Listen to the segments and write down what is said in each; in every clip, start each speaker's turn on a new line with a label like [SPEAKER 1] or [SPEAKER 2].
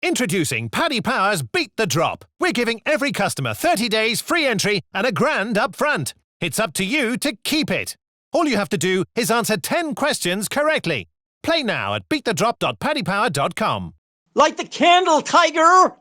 [SPEAKER 1] Introducing Paddy Power's Beat the Drop. We're giving every customer 30 days free entry and $1,000 up front. It's up to you to keep it. All you have to do is answer 10 questions correctly. Play now at beatthedrop.paddypower.com.
[SPEAKER 2] Light the candle, Tiger!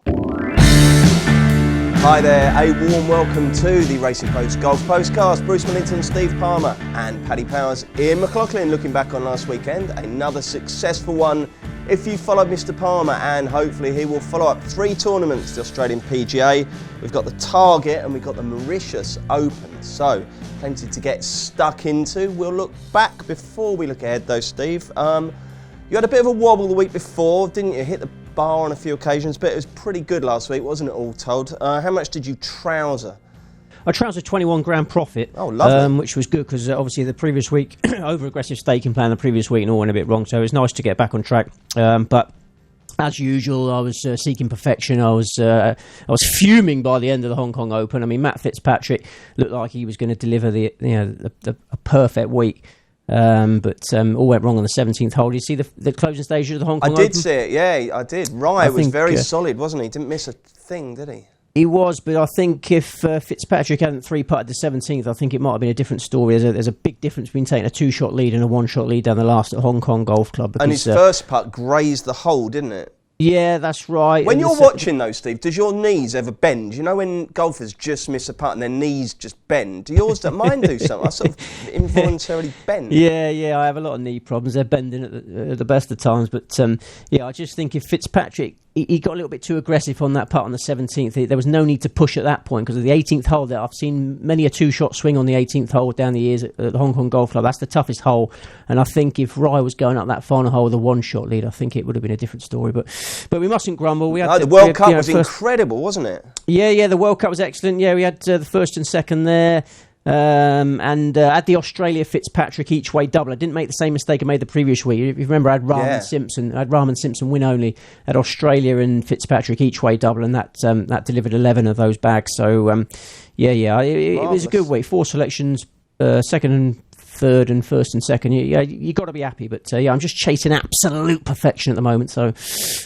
[SPEAKER 3] Hi there, a warm welcome to the Racing Post Golf Postcast. Bruce Millington, Steve Palmer and Paddy Powers. Ian McLaughlin looking back on last weekend. Another successful one if you followed Mr Palmer, and hopefully he will follow up 3 tournaments, the Australian Pga. We've got the Target and we've got the Mauritius Open. So, plenty to get stuck into. We'll look back before we look ahead though, Steve. You had a bit of a wobble the week before, didn't you? Hit the bar on a few occasions, but it was pretty good last week, wasn't it, all told? How much did you trouser?
[SPEAKER 2] I trousered 21 grand profit.
[SPEAKER 3] Oh, lovely.
[SPEAKER 2] Which was good because obviously the previous week, over-aggressive staking plan the previous week and all went a bit wrong, so it was nice to get back on track. But as usual, I was seeking perfection. I was fuming by the end of the Hong Kong Open. I mean, Matt Fitzpatrick looked like he was going to deliver a perfect week. But all went wrong on the 17th hole. Did you see the closing stage of the Hong Kong Open?
[SPEAKER 3] I did see it, yeah, I did. Rye was very solid, wasn't he? Didn't miss a thing, did he?
[SPEAKER 2] He was, but I think if Fitzpatrick hadn't 3-putted the 17th, I think it might have been a different story. There's a big difference between taking a 2-shot lead and a 1-shot lead down the last at Hong Kong Golf Club. Because,
[SPEAKER 3] and his first putt grazed the hole, didn't it?
[SPEAKER 2] Yeah, that's right.
[SPEAKER 3] When you're watching though, Steve, does your knees ever bend? You know when golfers just miss a putt and their knees just bend? Do yours, mine do something? I sort of involuntarily bend.
[SPEAKER 2] Yeah, I have a lot of knee problems. They're bending at the best of times. But I just think if Fitzpatrick, he got a little bit too aggressive on that putt on the 17th. There was no need to push at that point because of the 18th hole there. I've seen many a 2-shot swing on the 18th hole down the years at the Hong Kong Golf Club. That's the toughest hole. And I think if Rye was going up that final hole with a 1-shot lead, I think it would have been a different story. But we mustn't grumble.
[SPEAKER 3] The World Cup was incredible, wasn't it?
[SPEAKER 2] Yeah, the World Cup was excellent. Yeah, we had the first and second there. And had the Australia Fitzpatrick each way double. I didn't make the same mistake I made the previous week. If you remember, I had Rahman Simpson win only at Australia and Fitzpatrick each way double, and that delivered 11 of those bags. So it was a good week. 4 selections, second and third and first and second. You got to be happy. But I'm just chasing absolute perfection at the moment. So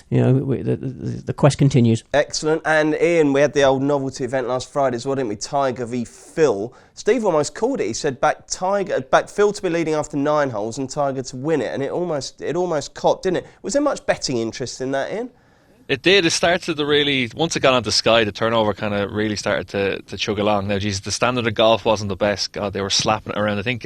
[SPEAKER 2] the quest continues.
[SPEAKER 3] Excellent. And Ian, we had the old novelty event last Friday as well, didn't we? Tiger v Phil. Steve almost called it. He said back Phil to be leading after 9 holes and Tiger to win it, and it almost copped, didn't it? Was there much betting interest in that, Ian?
[SPEAKER 4] It did. It started to really, once it got onto Sky, the turnover kind of really started to chug along. Now, geez, the standard of golf wasn't the best. God, they were slapping it around. I think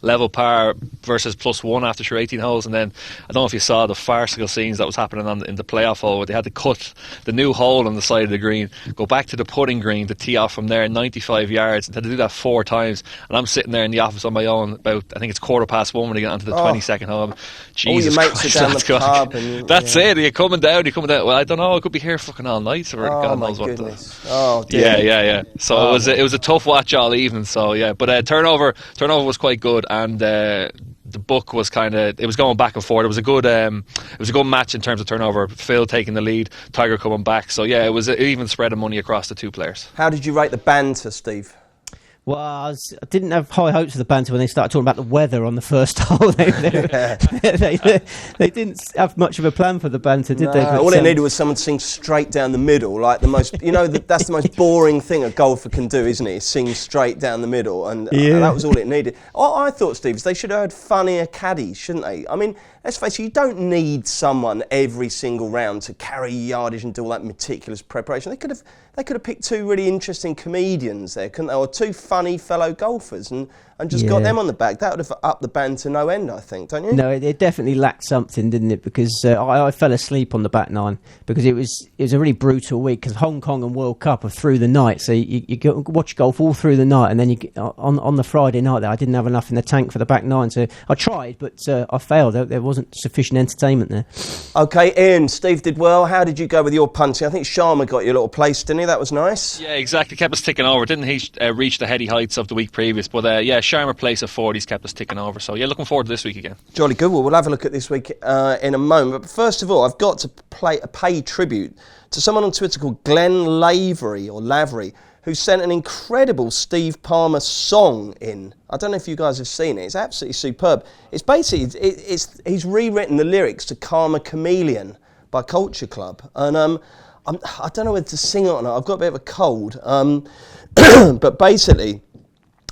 [SPEAKER 4] level par versus +1 after through 18 holes. And then, I don't know if you saw the farcical scenes that was happening in the playoff hole where they had to cut the new hole on the side of the green, go back to the putting green to tee off from there 95 yards. And had to do that 4 times. And I'm sitting there in the office on my own about, I think it's 1:15 when they get onto the 22nd hole. Jesus
[SPEAKER 3] all your mates
[SPEAKER 4] Christ,
[SPEAKER 3] are down the pub.
[SPEAKER 4] That's it. You're coming down. Well, I don't know. I could be here fucking all night. Or God knows what.
[SPEAKER 3] Oh, dear.
[SPEAKER 4] Yeah. So it was a tough watch all evening. So yeah, but turnover was quite good, and the book was it was going back and forth. It was a good match in terms of turnover. Phil taking the lead, Tiger coming back. So yeah, it was an even spread of money across the 2 players.
[SPEAKER 3] How did you rate the banter, Steve?
[SPEAKER 2] Well, I didn't have high hopes of the banter when they started talking about the weather on the first hole. They didn't have much of a plan for the banter, did they? But,
[SPEAKER 3] all they needed was someone to sing straight down the middle, like the most. That's the most boring thing a golfer can do, isn't it? Sing straight down the middle, and that was all it needed. I thought, Steve, is they should have had funnier caddies, shouldn't they? I mean, let's face it, you don't need someone every single round to carry yardage and do all that meticulous preparation. They could have picked 2 really interesting comedians there, couldn't they? Or 2 funny fellow golfers and just got them on the back. That would have upped the banter no end, I think, don't you?
[SPEAKER 2] No, it definitely lacked something, didn't it? Because I fell asleep on the back 9 because it was a really brutal week because Hong Kong and World Cup are through the night. So you watch golf all through the night, and then on the Friday night there, I didn't have enough in the tank for the back 9. So I tried, but I failed. There wasn't sufficient entertainment there.
[SPEAKER 3] Okay, Ian, Steve did well. How did you go with your punting? I think Sharma got you a little place, didn't he? That was nice.
[SPEAKER 4] Yeah, exactly. Kept us ticking over. Didn't he reach the heady heights of the week previous? But Sharma place of 40s kept us ticking over. So yeah, looking forward to this week again.
[SPEAKER 3] Jolly good. Well, we'll have a look at this week in a moment. But first of all, I've got to pay tribute to someone on Twitter called Glenn Lavery, who sent an incredible Steve Palmer song in. I don't know if you guys have seen it. It's absolutely superb. It's basically, he's rewritten the lyrics to Karma Chameleon by Culture Club. And I don't know whether to sing it or not. I've got a bit of a cold. But basically,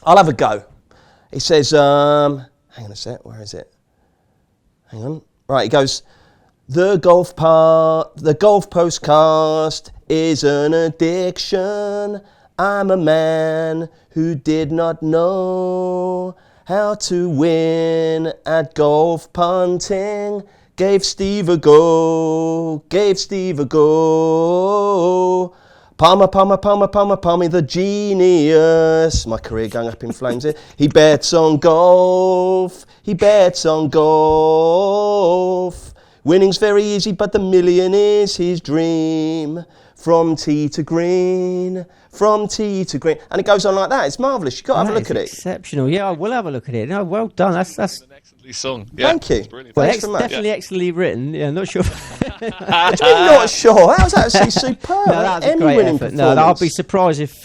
[SPEAKER 3] I'll have a go. He says, hang on a sec, where is it? Hang on. Right, he goes, the golf postcast is an addiction. I'm a man who did not know how to win at golf punting. Gave Steve a go. Palmer, the genius. My career going up in flames here. He bets on golf. Winning's very easy, but the million is his dream. From tee to green. And it goes on like that. It's marvellous. You've got to have a look at it.
[SPEAKER 2] Exceptional. Yeah, I will have a look at it. No, well done. That's
[SPEAKER 4] excellently sung. Yeah,
[SPEAKER 3] thank you.
[SPEAKER 2] Well, definitely excellently written. Yeah, not sure.
[SPEAKER 3] Not sure. That was actually superb.
[SPEAKER 2] No, that was a great effort. No, I'll be surprised if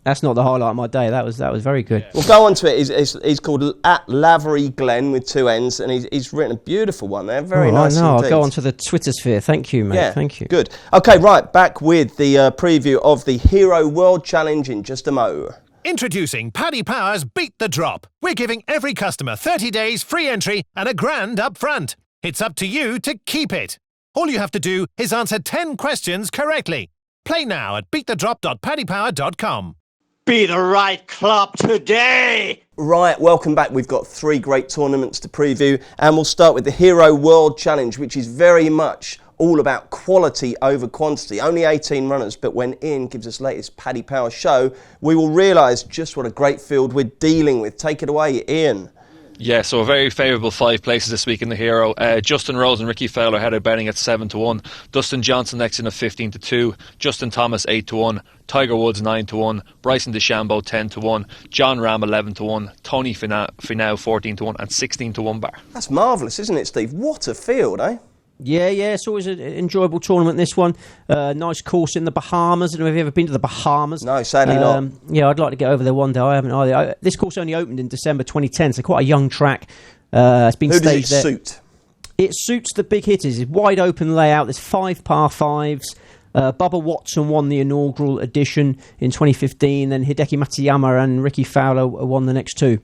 [SPEAKER 2] that's not the highlight of my day. That was very good.
[SPEAKER 3] Yeah. We'll go on to it. He's called at Lavery Glen with 2 N's, and he's written a beautiful one there. Very nice.
[SPEAKER 2] I'll go on to the Twitter sphere. Thank you, mate.
[SPEAKER 3] Yeah,
[SPEAKER 2] thank you.
[SPEAKER 3] Good. Okay, right, back with the preview of the Hero World Challenge in just a mo.
[SPEAKER 1] Introducing Paddy Power's Beat the Drop. We're giving every customer 30 days free entry and $1,000 up front. It's up to you to keep it. All you have to do is answer 10 questions correctly. Play now at beatthedrop.paddypower.com.
[SPEAKER 5] Be the right club today!
[SPEAKER 3] Right, welcome back. We've got 3 great tournaments to preview, and we'll start with the Hero World Challenge, which is very much all about quality over quantity. Only 18 runners, but when Ian gives us latest Paddy Power show, we will realise just what a great field we're dealing with. Take it away, Ian.
[SPEAKER 4] Yeah, so a very favourable 5 places this week in the Hero. Justin Rose and Ricky Fowler headed betting at 7-1. Dustin Johnson next in at 15-2. Justin Thomas 8-1. Tiger Woods 9-1. Bryson DeChambeau 10-1. John Ram 11-1. Tony Finau 14-1 and 16-1 bar.
[SPEAKER 3] That's marvellous, isn't it, Steve? What a field, eh?
[SPEAKER 2] Yeah, it's always an enjoyable tournament, this one. Nice course in the Bahamas. I don't know if you've ever been to the Bahamas.
[SPEAKER 3] No, sadly not.
[SPEAKER 2] Yeah, I'd like to get over there one day. I haven't either. This course only opened in December 2010, so quite a young track. It's been staged there.
[SPEAKER 3] Who does it suit?
[SPEAKER 2] It suits the big hitters. It's wide open layout. There's 5 par 5s. Bubba Watson won the inaugural edition in 2015, then Hideki Matsuyama and Ricky Fowler won the next 2.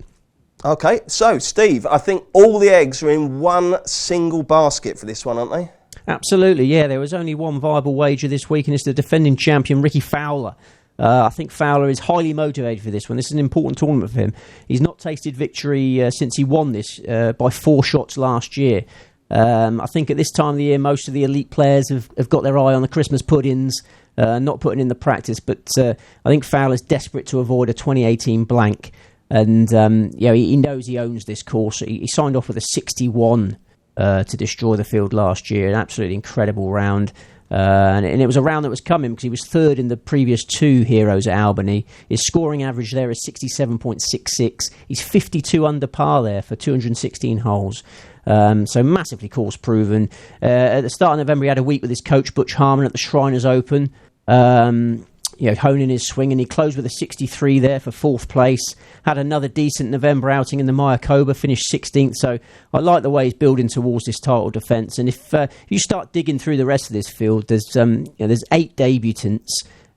[SPEAKER 3] Okay, so Steve, I think all the eggs are in one single basket for this one, aren't they?
[SPEAKER 2] Absolutely, yeah. There was only one viable wager this week, and it's the defending champion, Ricky Fowler. I think Fowler is highly motivated for this one. This is an important tournament for him. He's not tasted victory since he won this by 4 shots last year. I think at this time of the year, most of the elite players have got their eye on the Christmas puddings, not putting in the practice. But I think Fowler's desperate to avoid a 2018 blank. And he knows he owns this course. He signed off with a 61 to destroy the field last year. An absolutely incredible round. And it was a round that was coming because he was 3rd in the previous 2 Heroes at Albany. His scoring average there is 67.66. He's 52 under par there for 216 holes. So massively course proven. At the start of November, he had a week with his coach Butch Harmon at the Shriners Open. Honing his swing, and he closed with a 63 there for 4th place. Had another decent November outing in the Mayakoba, finished 16th. So I like the way he's building towards this title defence. And if you start digging through the rest of this field, there's 8 debutants.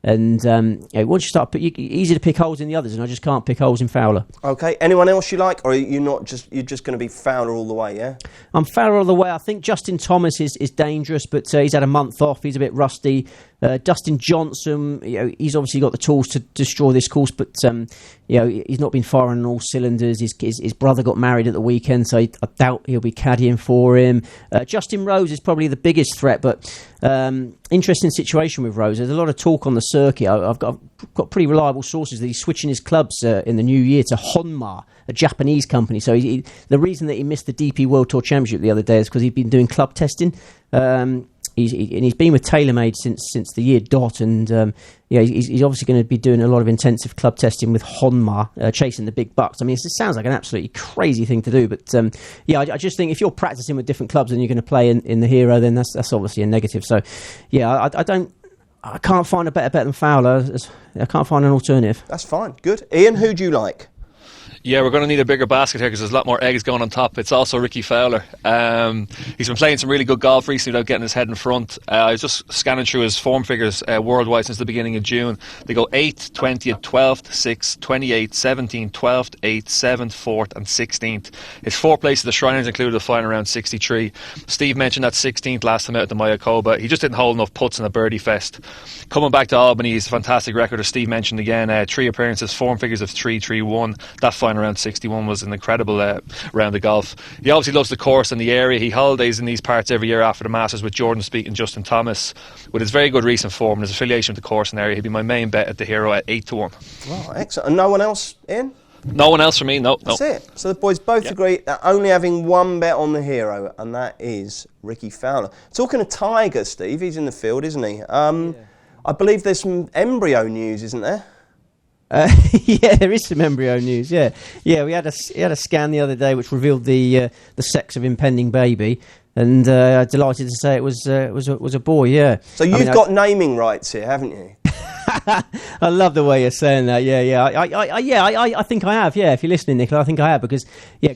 [SPEAKER 2] And once you start, easy to pick holes in the others, and I just can't pick holes in Fowler. Okay, anyone else you like, or are you not you're just going to be Fowler all the way? Yeah, I'm Fowler all the way. I think Justin Thomas is dangerous, but he's had a month off. He's a bit rusty. Dustin Johnson, he's obviously got the tools to destroy this course, but he's not been firing on all cylinders. His brother got married at the weekend, so I doubt he'll be caddying for him. Justin Rose is probably the biggest threat, but interesting situation with Rose. There's a lot of talk on the circuit. I've got pretty reliable sources that he's switching his clubs in the new year to Honma, a Japanese company. So the reason that he missed the DP World Tour Championship the other day is because he'd been doing club testing. He's been with TaylorMade since the year dot, and he's obviously going to be doing a lot of intensive club testing with Honma, chasing the big bucks. I mean, it sounds like an absolutely crazy thing to do, but I just think if you're practicing with different clubs and you're going to play in the Hero, then that's obviously a negative. So, I can't find a better bet than Fowler. I can't find an alternative. That's fine. Good. Ian, who do you like?
[SPEAKER 4] Yeah, we're going to need a bigger basket here because there's a lot more eggs going on top. It's also Ricky Fowler. He's been playing some really good golf recently without getting his head in front. I was just scanning through his form figures worldwide since the beginning of June. They go 8th, 20th, 12th, 6th, 28th, 17th, 12th, 8th, 7th, 4th and 16th. His 4 places at the Shriners included a final round 63. Steve mentioned that 16th last time out at the Mayakoba. He just didn't hold enough putts in a birdie fest. Coming back to Albany, he's a fantastic record, as Steve mentioned again. 3 appearances, form figures of 3-3-1. That final round 61 was an incredible round of golf. He obviously loves the course and the area. He holidays in these parts every year after the Masters with Jordan Spieth and Justin Thomas. With his very good recent form and his affiliation with the course and area, he'd be my main bet at the Hero at 8-1.
[SPEAKER 3] Wow, excellent. And no one else in?
[SPEAKER 4] No one else for me, no.
[SPEAKER 3] That's it. So the boys both agree that only having one bet on the Hero, and that is Ricky Fowler. Talking of Tiger, Steve, he's in the field, isn't he? I believe there's some embryo news, isn't there?
[SPEAKER 2] Yeah, there is some embryo news. Yeah, we had a scan the other day which revealed the sex of impending baby, and delighted to say it was a boy. Yeah.
[SPEAKER 3] So you've got naming rights here, haven't you?
[SPEAKER 2] I love the way you're saying that. Yeah. I think I have. Yeah, if you're listening, Nicola, I think I have, because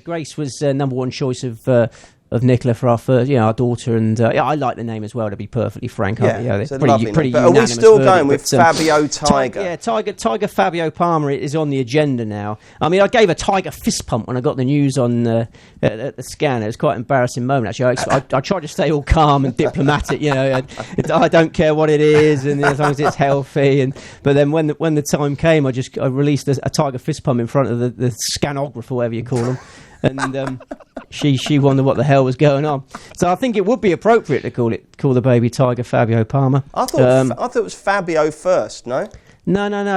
[SPEAKER 2] Grace was number one choice of Nicola for our first, our daughter, and I like the name as well, to be perfectly frank.
[SPEAKER 3] It's a
[SPEAKER 2] pretty
[SPEAKER 3] lovely name. But are we
[SPEAKER 2] unanimous
[SPEAKER 3] still
[SPEAKER 2] verdict,
[SPEAKER 3] going with Fabio Tiger?
[SPEAKER 2] Tiger Fabio Palmer is on the agenda now. I mean, I gave a Tiger fist pump when I got the news on at the scan. It was quite an embarrassing moment, actually. I tried to stay all calm and diplomatic. I don't care what it is, and as long as it's healthy. But then when the time came, I released a Tiger fist pump in front of the scanographer, whatever you call them. And she wondered what the hell was going on. So I think it would be appropriate to call the baby Tiger Fabio Palmer.
[SPEAKER 3] I thought it was Fabio first. No,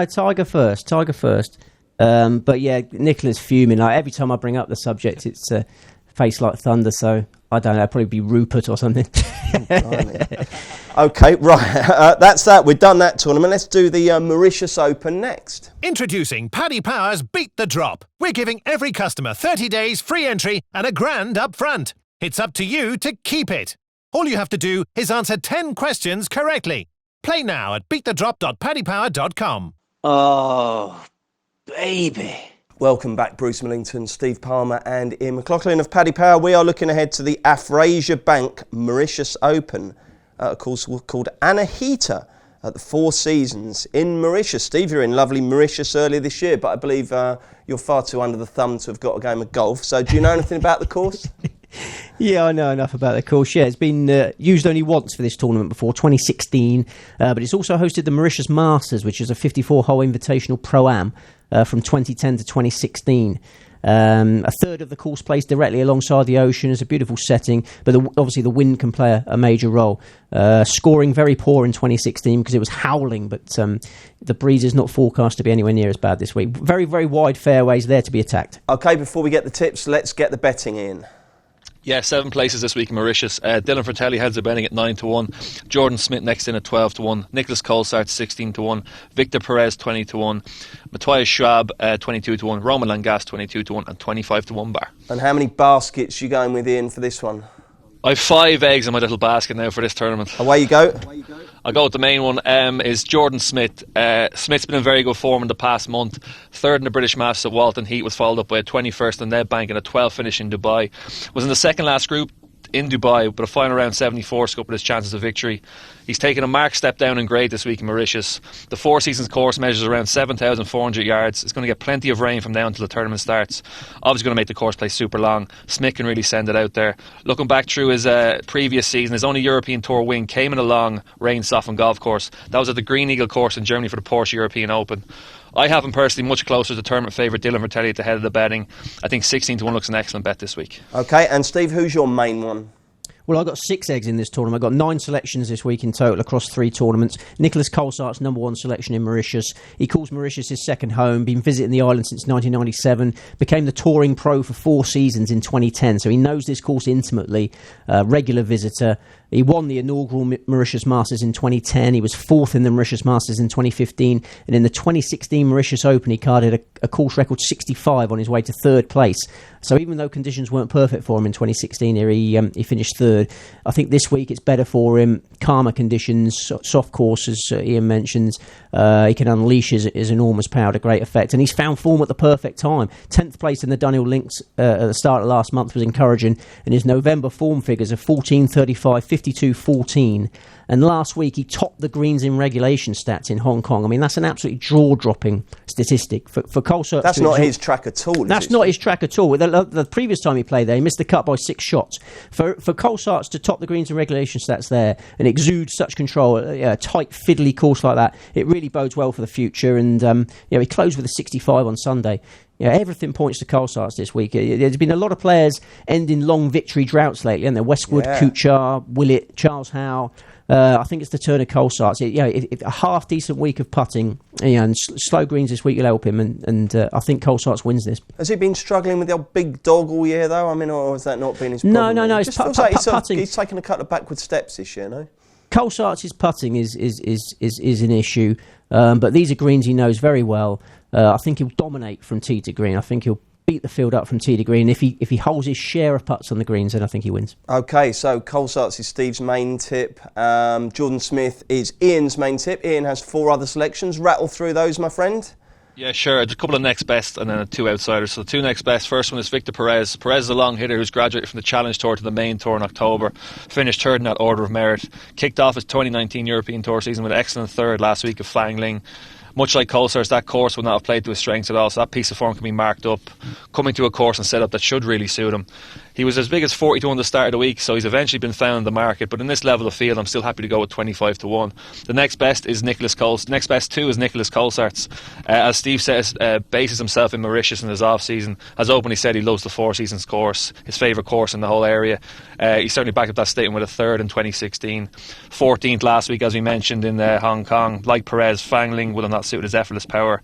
[SPEAKER 2] Tiger first. But yeah, Nicola's fuming. Like every time I bring up the subject, it's face like thunder. So I don't know, it'd probably be Rupert or something.
[SPEAKER 3] Okay, right. That's that. We've done that tournament. Let's do the Mauritius Open next.
[SPEAKER 1] Introducing Paddy Power's Beat the Drop. We're giving every customer 30 days free entry and $1,000 up front. It's up to you to keep it. All you have to do is answer 10 questions correctly. Play now at beatthedrop.paddypower.com.
[SPEAKER 5] Oh, baby.
[SPEAKER 3] Welcome back, Bruce Millington, Steve Palmer and Ian McLaughlin of Paddy Power. We are looking ahead to the Afrasia Bank Mauritius Open, a course called Anahita at the Four Seasons in Mauritius. Steve, you're in lovely Mauritius earlier this year, but I believe you're far too under the thumb to have got a game of golf. So do you know anything about the course?
[SPEAKER 2] Yeah, I know enough about the course. Yeah, it's been used only once for this tournament before, 2016, but it's also hosted the Mauritius Masters, which is a 54-hole invitational Pro-Am from 2010 to 2016. A third of the course plays directly alongside the ocean. It's a beautiful setting, but obviously the wind can play a major role. Scoring very poor in 2016 because it was howling, but the breeze is not forecast to be anywhere near as bad this week. Very, very wide fairways there to be attacked.
[SPEAKER 3] Okay, before we get the tips, let's get the betting in.
[SPEAKER 4] Yeah, 7 places this week in Mauritius. Dylan Fratelli heads the betting at 9-1. Jordan Smith next in at 12-1. Nicolas Cole starts 16-1. Victor Perez 20-1. Matthias Schwab 22-1. Roman Langas 22-1 and 25-1 bar.
[SPEAKER 3] And how many baskets you going with, Ian, for this one?
[SPEAKER 4] I have 5 eggs in my little basket now for this tournament.
[SPEAKER 3] Away you go.
[SPEAKER 4] I'll go with the main one. Is Jordan Smith. Smith's been in very good form in the past month. 3rd in the British Masters at Walton Heat, was followed up by a 21st in Nedbank and a 12th finish in Dubai. Was in the second last group in Dubai, but a final round 74 scuppered his chances of victory. He's taken a marked step down in grade this week in Mauritius. The Four Seasons course measures around 7,400 yards. It's going to get plenty of rain from now until the tournament starts. Obviously going to make the course play super long. Smith can really send it out there. Looking back through his previous season, his only European Tour win came in a long, rain-softened golf course. That was at the Green Eagle course in Germany for the Porsche European Open. I have him personally much closer to tournament favourite Dylan Fratelli at the head of the betting. I think 16-1 looks an excellent bet this week.
[SPEAKER 3] Okay, and Steve, who's your main one?
[SPEAKER 2] Well, I've got 6 eggs in this tournament. I've got 9 selections this week in total across 3 tournaments. Nicolas Cole Sart's number 1 selection in Mauritius. He calls Mauritius his second home, been visiting the island since 1997, became the touring pro for 4 seasons in 2010, so he knows this course intimately, regular visitor. He won the inaugural Mauritius Masters in 2010. He was fourth in the Mauritius Masters in 2015. And in the 2016 Mauritius Open, he carded a course record 65 on his way to third place. So even though conditions weren't perfect for him in 2016 here, he finished third. I think this week it's better for him. Calmer conditions, soft course, as Ian mentions. He can unleash his enormous power to great effect. And he's found form at the perfect time. 10th place in the Dunhill Links at the start of last month was encouraging. And his November form figures are 14.35, 52.14. And last week he topped the greens in regulation stats in Hong Kong. I mean, that's an absolutely jaw-dropping statistic for Cole Sart.
[SPEAKER 3] That's not his track at all.
[SPEAKER 2] That's not his track at all. The previous time he played there, he missed the cut by 6 shots. For Cole Sart to top the greens in regulation stats there and exude such control, a tight, fiddly course like that, it really bodes well for the future. And he closed with a 65 on Sunday. Everything points to Cole Sart this week. There's been a lot of players ending long victory droughts lately, and they're Westwood, Kuchar, Willett, Charles Howe. I think it's the turn of Cole Sart. If a half decent week of putting, and slow greens this week will help him, and I think Cole Sart wins this.
[SPEAKER 3] Has he been struggling with the old big dog all year though? I mean, or has that not been his problem?
[SPEAKER 2] No.
[SPEAKER 3] It just feels like he's taken a couple of backward steps this year, no?
[SPEAKER 2] Cole Sart's putting is an issue, but these are greens he knows very well. I think he'll dominate from tee to green. I think he'll beat the field up from tee to green. If he holds his share of putts on the greens, then I think he wins.
[SPEAKER 3] Okay, so Cole Sart's is Steve's main tip. Jordan Smith is Ian's main tip. Ian has 4 other selections. Rattle through those, my friend.
[SPEAKER 4] Yeah, sure. There's a couple of next best and then 2 outsiders. So the 2 next best, first one is Victor Perez. Perez is a long hitter who's graduated from the Challenge Tour to the main tour in October. Finished third in that order of merit. Kicked off his 2019 European Tour season with an excellent third last week at Phang Ling. Much like Cole Sart, that course will not have played to his strengths at all, so that piece of form can be marked up, coming to a course and setup that should really suit him. He was as big as 40 to 1 the start of the week, so he's eventually been found in the market, but in this level of field I'm still happy to go with 25 to 1. The next best is Nicolas Cole. Next best 2 is Nicolas Cole Sart's. As Steve says, bases himself in Mauritius in his off season. Has openly said he loves the Four Seasons course, his favourite course in the whole area. He certainly backed up that statement with a third in 2016. 14th last week, as we mentioned, in Hong Kong. Like Perez, Phang Ling will not suit his effortless power.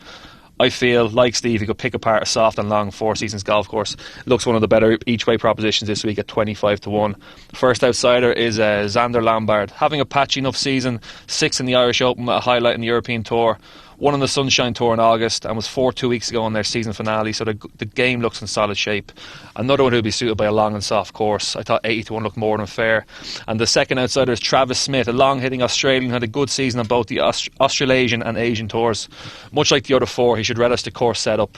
[SPEAKER 4] I feel, like Steve, he could pick apart a soft and long Four Seasons golf course. Looks one of the better each-way propositions this week at 25 to 1. First outsider is Xander Lombard. Having a patchy enough season, 6th in the Irish Open, a highlight in the European Tour. Won on the Sunshine Tour in August and was 4 2 weeks ago on their season finale, so the game looks in solid shape. Another one who would be suited by a long and soft course. I thought 80 to 1 looked more than fair. And the second outsider is Travis Smith, a long-hitting Australian who had a good season on both the Australasian and Asian tours. Much like the other 4, he should relish the course setup.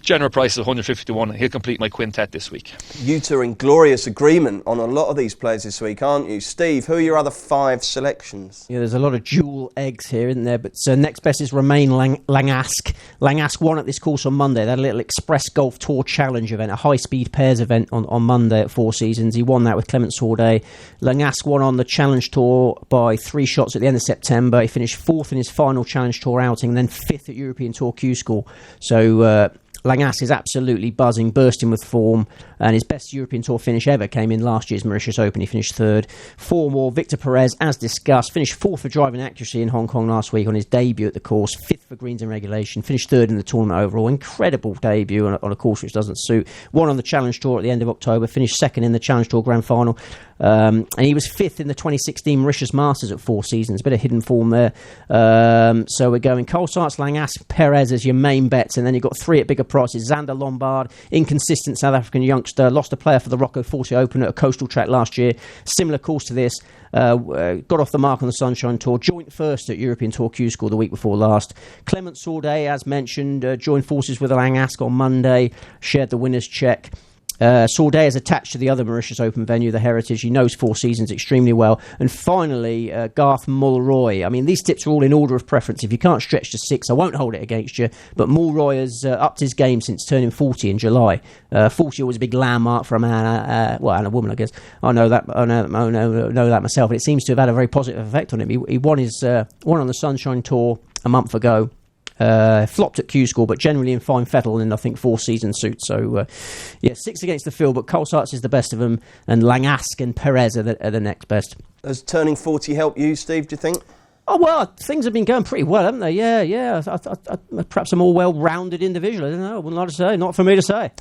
[SPEAKER 4] General price is 150 to 1. He'll complete my quintet this week. You two are in glorious agreement on a lot of these players this week, aren't you? Steve, who are your other 5 selections?
[SPEAKER 2] Yeah, there's a lot of dual eggs here, isn't there? But next best is Romain Langasque. Langasque won at this course on Monday. They had a little Express Golf Tour Challenge event, a high-speed pairs event on Monday at Four Seasons. He won that with Clement Sordet. Langasque won on the Challenge Tour by 3 shots at the end of September. He finished 4th in his final Challenge Tour outing, and then 5th at European Tour Q School. So Langasque is absolutely buzzing, bursting with form, and his best European Tour finish ever came in last year's Mauritius Open. He finished 3rd. 4 more. Victor Perez, as discussed, finished 4th for driving accuracy in Hong Kong last week on his debut at the course, 5th for greens in regulation, finished 3rd in the tournament overall. Incredible debut on a course which doesn't suit. Won on the Challenge Tour at the end of October, finished 2nd in the Challenge Tour Grand Final, and he was 5th in the 2016 Mauritius Masters at Four Seasons. Bit of hidden form there. So we're going Cole Sart, Langasque, Perez as your main bets, and then you've got 3 at bigger prices. Xander Lombard, inconsistent South African youngster, lost a player for the Rocco 40 Open at a coastal track last year. Similar course to this. Got off the mark on the Sunshine Tour. Joint first at European Tour Q School the week before last. Clement Sordet, as mentioned, joined forces with Langasque on Monday. Shared the winner's check. Sordet is attached to the other Mauritius Open venue, the Heritage. He knows Four Seasons extremely well. And finally, Garth Mulroy. I mean, these tips are all in order of preference. If you can't stretch to 6, I won't hold it against you. But Mulroy has upped his game since turning 40 in July. 40 was a big landmark for a man, and a woman, I guess. I know that myself. And it seems to have had a very positive effect on him. He won on the Sunshine Tour a month ago. Flopped at Q School, but generally in fine fettle in, I think, Four Season suits. So, 6 against the field, but Cole Sart is the best of them, and Langasque and Perez are the next best.
[SPEAKER 3] Has turning 40 helped you, Steve, do you think?
[SPEAKER 2] Oh, well, things have been going pretty well, haven't they? Yeah. Perhaps a more well-rounded individual. I don't know. I wouldn't like to say. Not for me to say.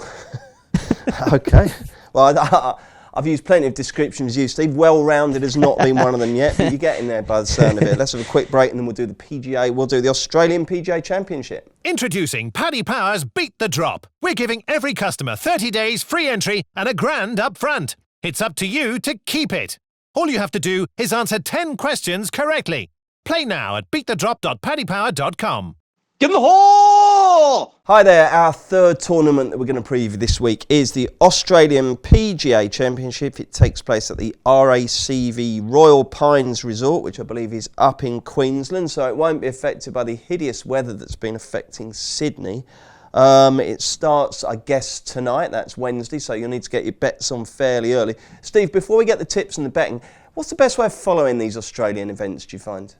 [SPEAKER 3] Okay. Well, I've used plenty of descriptions you, Steve. Well-rounded has not been one of them yet, but you're getting there by the sound of it. Let's have a quick break and then we'll do the PGA. We'll do the Australian Pga Championship.
[SPEAKER 1] Introducing Paddy Power's Beat the Drop. We're giving every customer 30 days free entry and $1,000 up front. It's up to you to keep it. All you have to do is answer 10 questions correctly. Play now at beatthedrop.paddypower.com.
[SPEAKER 5] Give them the hole!
[SPEAKER 3] Hi there, our third tournament that we're going to preview this week is the Australian Pga Championship. It takes place at the RACV Royal Pines Resort, which I believe is up in Queensland, so it won't be affected by the hideous weather that's been affecting Sydney. It starts, I guess, tonight. That's Wednesday, so you'll need to get your bets on fairly early. Steve, before we get the tips and the betting, what's the best way of following these Australian events, do you find?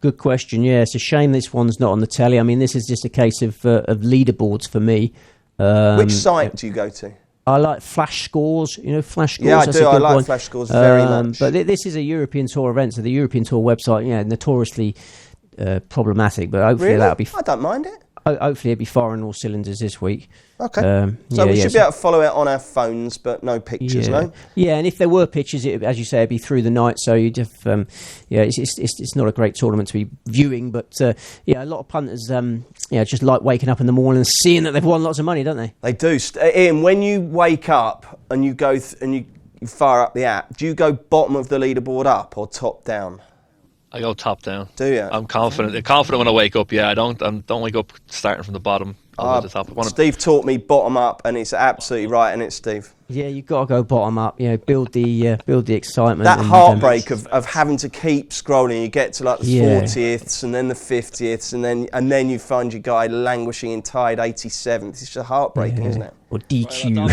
[SPEAKER 2] Good question. Yeah, it's a shame this one's not on the telly. I mean, this is just a case of leaderboards for me.
[SPEAKER 3] Which site do you go to?
[SPEAKER 2] I like Flash Scores. You know, Flash Scores.
[SPEAKER 3] Yeah, I
[SPEAKER 2] that's
[SPEAKER 3] do.
[SPEAKER 2] A good
[SPEAKER 3] I like
[SPEAKER 2] one.
[SPEAKER 3] Flash Scores very much.
[SPEAKER 2] But this is a European Tour event, so the European Tour website, notoriously problematic. But hopefully that'll be.
[SPEAKER 3] I don't mind it.
[SPEAKER 2] Hopefully it'll be firing all cylinders this week.
[SPEAKER 3] Okay. So we should be able to follow it on our phones, but no pictures, no?
[SPEAKER 2] Yeah, and if there were pictures, as you say, it'd be through the night. So you just, it's not a great tournament to be viewing, but a lot of punters, just like waking up in the morning and seeing that they've won lots of money, don't they?
[SPEAKER 3] They do. Ian, when you wake up and you go and you fire up the app, do you go bottom of the leaderboard up or top down?
[SPEAKER 4] I go top down.
[SPEAKER 3] Do you?
[SPEAKER 4] I'm confident when I wake up. Yeah, I don't wake up starting from the bottom. I'll go to the top.
[SPEAKER 3] Steve taught me bottom up, and it's absolutely right, isn't it, Steve?
[SPEAKER 2] Yeah, you've got to go bottom up. Build the excitement.
[SPEAKER 3] That heartbreak of having to keep scrolling. You get to like the 40th, and then the 50th, and then you find your guy languishing in tied 87th. It's just heartbreaking, isn't it?
[SPEAKER 2] Or DQ.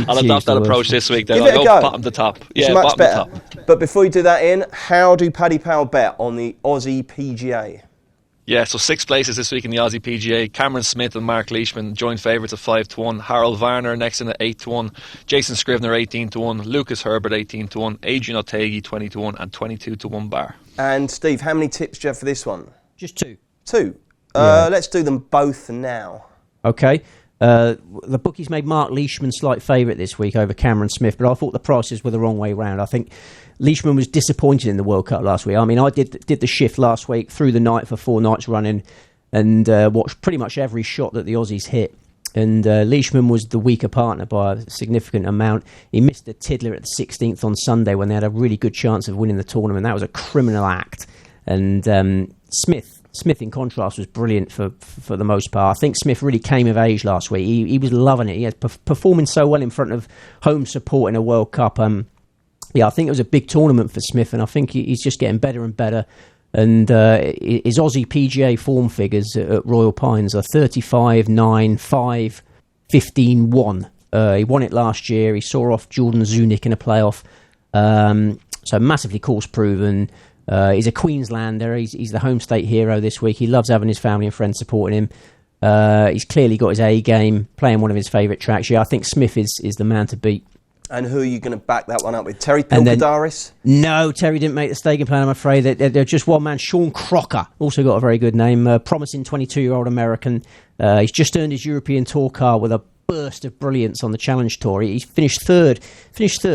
[SPEAKER 4] I'll adopt that approach this week. Then
[SPEAKER 3] Give
[SPEAKER 4] I'll
[SPEAKER 3] it a
[SPEAKER 4] go
[SPEAKER 3] go.
[SPEAKER 4] bottom to top.
[SPEAKER 3] It's
[SPEAKER 4] Yeah,
[SPEAKER 3] much
[SPEAKER 4] bottom
[SPEAKER 3] better.
[SPEAKER 4] to top.
[SPEAKER 3] But before you do that, Ian, how do Paddy Powell bet on the Aussie Pga?
[SPEAKER 4] Yeah, so 6 places this week in the Aussie Pga. Cameron Smith and Mark Leishman joint favourites at 5-1. Harold Varner next in at 8-1. Jason Scrivener 18-1. Lucas Herbert 18-1. Adrian Otaegi 20-1 and 22-1 bar.
[SPEAKER 3] And Steve, how many tips do you have for this one?
[SPEAKER 2] Just 2.
[SPEAKER 3] 2. Let's do them both now.
[SPEAKER 2] Okay. The bookies made Mark Leishman slight favourite this week over Cameron Smith, but I thought the prices were the wrong way round. I think Leishman was disappointed in the World Cup last week. I mean, I did the shift last week through the night for 4 nights running and watched pretty much every shot that the Aussies hit. And Leishman was the weaker partner by a significant amount. He missed the Tiddler at the 16th on Sunday when they had a really good chance of winning the tournament. That was a criminal act. And Smith, in contrast, was brilliant for the most part. I think Smith really came of age last week. He was loving it. He was performing so well in front of home support in a World Cup. I think it was a big tournament for Smith, and I think he's just getting better and better. And his Aussie Pga form figures at Royal Pines are 35, 9, 5, 15, 1. He won it last year. He saw off Jordan Zunic in a playoff. So massively course proven. He's a Queenslander. He's the home state hero this week. He loves having his family and friends supporting him. He's clearly got his A game, playing one of his favourite tracks. Yeah, I think Smith is the man to beat.
[SPEAKER 3] And who are you going to back that one up with? Terry Pilkadaris?
[SPEAKER 2] No, Terry didn't make the staking plan, I'm afraid. They're just one man. Sean Crocker, also got a very good name. Promising 22-year-old American. He's just earned his European Tour card with a burst of brilliance on the Challenge Tour. He's finished third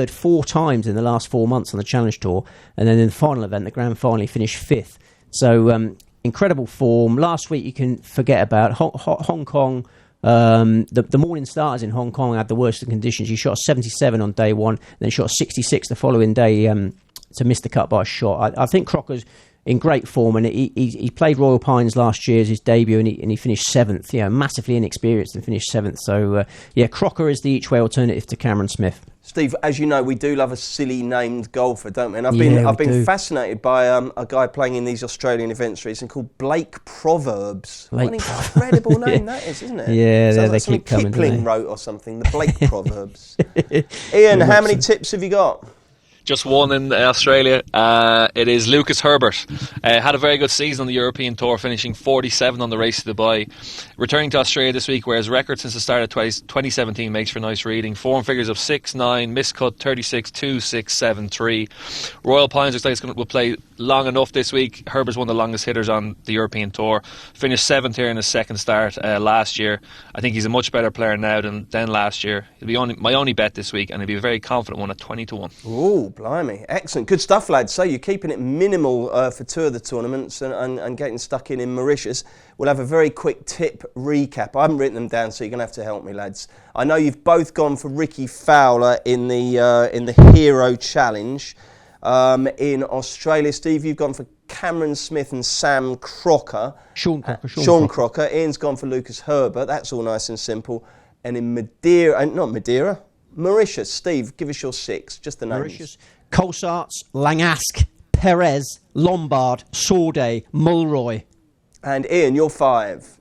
[SPEAKER 2] 4 times in the last 4 months on the Challenge Tour. And then in the final event, the grand final, he finished 5th. So incredible form. Last week you can forget about. Hong Kong... the morning starters in Hong Kong had the worst of conditions. He shot a 77 on day one, then shot a 66 the following day to miss the cut by a shot. I think Crocker's in great form, and he played Royal Pines last year as his debut, and he finished 7th. Massively inexperienced and finished 7th. So Crocker is the each-way alternative to Cameron Smith.
[SPEAKER 3] Steve, as you know, we do love a silly named golfer, don't we? And I've been fascinated by a guy playing in these Australian events recently called Blake Proverbs. What an incredible name that is, isn't it?
[SPEAKER 2] Yeah,
[SPEAKER 3] they keep coming. Kipling wrote or something. The Blake Proverbs. Ian, how many tips have you got?
[SPEAKER 4] Just one in Australia. It is Lucas Herbert. Had a very good season on the European Tour, finishing 47 on the Race to Dubai. Returning to Australia this week, where his record since the start of 2017 makes for nice reading. Form figures of 6-9, miscut 36-2, 6-7-3. Royal Pines looks like will play long enough this week. Herbert's one of the longest hitters on the European Tour. Finished 7th here in his second start last year. I think he's a much better player now than last year. He'll be my only bet this week, and he'll be a very confident one at 20-1.
[SPEAKER 3] Ooh, blimey. Excellent. Good stuff, lads. So you're keeping it minimal for two of the tournaments and getting stuck in Mauritius. We'll have a very quick tip recap. I haven't written them down, so you're going to have to help me, lads. I know you've both gone for Ricky Fowler in the Hero Challenge. In Australia, Steve, you've gone for Cameron Smith and Sam Crocker.
[SPEAKER 2] Sean Crocker.
[SPEAKER 3] Ian's gone for Lucas Herbert. That's all nice and simple. And in Mauritius. Steve, give us your 6, just the names.
[SPEAKER 2] Mauritius, Colsarts, Langask, Perez, Lombard, Saudet, Mulroy.
[SPEAKER 3] And Ian, your 5.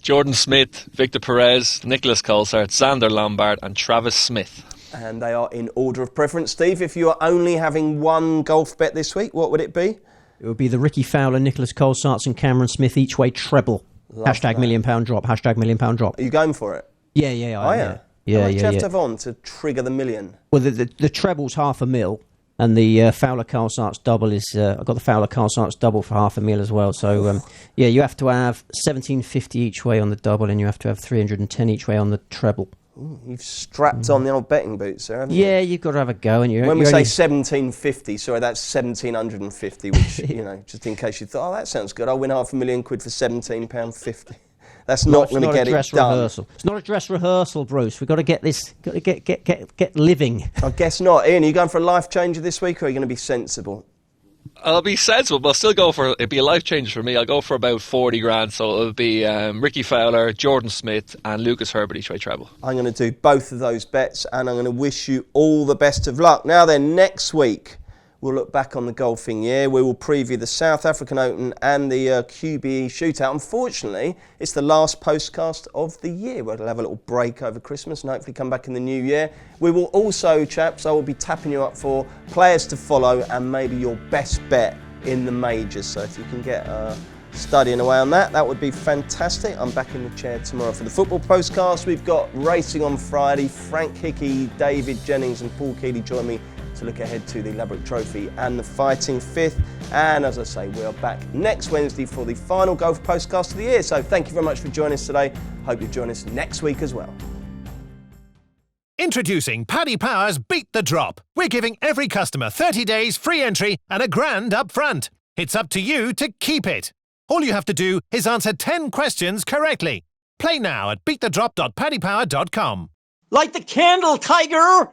[SPEAKER 4] Jordan Smith, Victor Perez, Nicolas Cole, Xander Lombard and Travis Smith.
[SPEAKER 3] And they are in order of preference. Steve, if you are only having one golf bet this week, what would it be?
[SPEAKER 2] It would be the Ricky Fowler, Nicolas Cole, Sarts and Cameron Smith each way treble.
[SPEAKER 3] Love
[SPEAKER 2] # £1 million drop. # £1 million drop.
[SPEAKER 3] Are you going for it?
[SPEAKER 2] Yeah.
[SPEAKER 3] How much do you have to have on to trigger the million?
[SPEAKER 2] Well, the treble's £500,000, and the Fowler Carl Sarts double is. I've got the Fowler Carl Sarts double for £500,000 as well. So you have to have 1750 each way on the double, and you have to have 310 each way on the treble.
[SPEAKER 3] Ooh, you've strapped on the old betting boots there, haven't you?
[SPEAKER 2] Yeah, you've got to have a go. And
[SPEAKER 3] when we say 1750, sorry, that's 1750, which, just in case you thought, oh, that sounds good, I'll win £500,000 for £17.50. That's not going to get it done.
[SPEAKER 2] Rehearsal. It's not a dress rehearsal, Bruce. We've got to get this, got to get living.
[SPEAKER 3] I guess not. Ian, are you going for a life changer this week, or are you going to be sensible?
[SPEAKER 4] I'll be sensible, but I'll still go for it'd be a life changer for me. I'll go for about 40 grand, so it'll be Ricky Fowler, Jordan Smith and Lucas Herbert each way treble. I'm
[SPEAKER 3] going to do both of those bets, and I'm going to wish you all the best of luck. Now then, next week we'll look back on the golfing year. We will preview the South African Open and the QBE shootout. Unfortunately, it's the last postcast of the year. We'll have a little break over Christmas and hopefully come back in the new year. We will also, chaps, I will be tapping you up for players to follow and maybe your best bet in the majors. So if you can get studying away on that, that would be fantastic. I'm back in the chair tomorrow for the football postcast. We've got racing on Friday. Frank Hickey, David Jennings and Paul Keeley join me to look ahead to the Ladbroke Trophy and the Fighting Fifth. And as I say, we are back next Wednesday for the final golf postcast of the year. So thank you very much for joining us today. Hope you join us next week as well.
[SPEAKER 1] Introducing Paddy Power's Beat the Drop. We're giving every customer 30 days free entry and £1,000 up front. It's up to you to keep it. All you have to do is answer 10 questions correctly. Play now at beatthedrop.paddypower.com.
[SPEAKER 5] Light the candle, Tiger!